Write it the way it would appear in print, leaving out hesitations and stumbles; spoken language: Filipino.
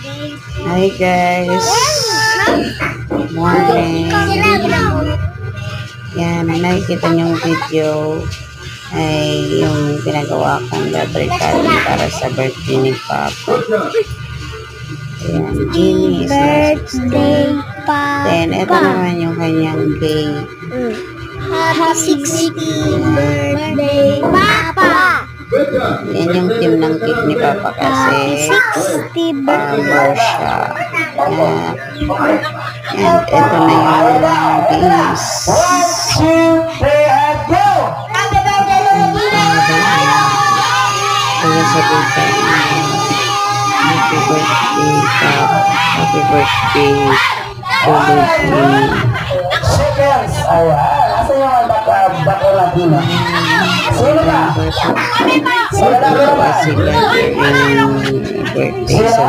Hi guys. Morning. Yan, ang nakikita niyong video ay yung pinagawa kong labricado para sa birthday ni Papa. Ayan, Jimmy is Birthday, Papa. Then, ito naman yung kanyang cake. Happy 60th birthday, Papa. Yan yung team ng cake ni Papa kasi 60th birthday. siya. Yan. And ito na yung base. Kaya sabihin tayo, happy birthday, Papa. Happy birthday, Tulog. Seconds. Ayan. Asa yung bako natin? Sino ba? Sila yung birthday sa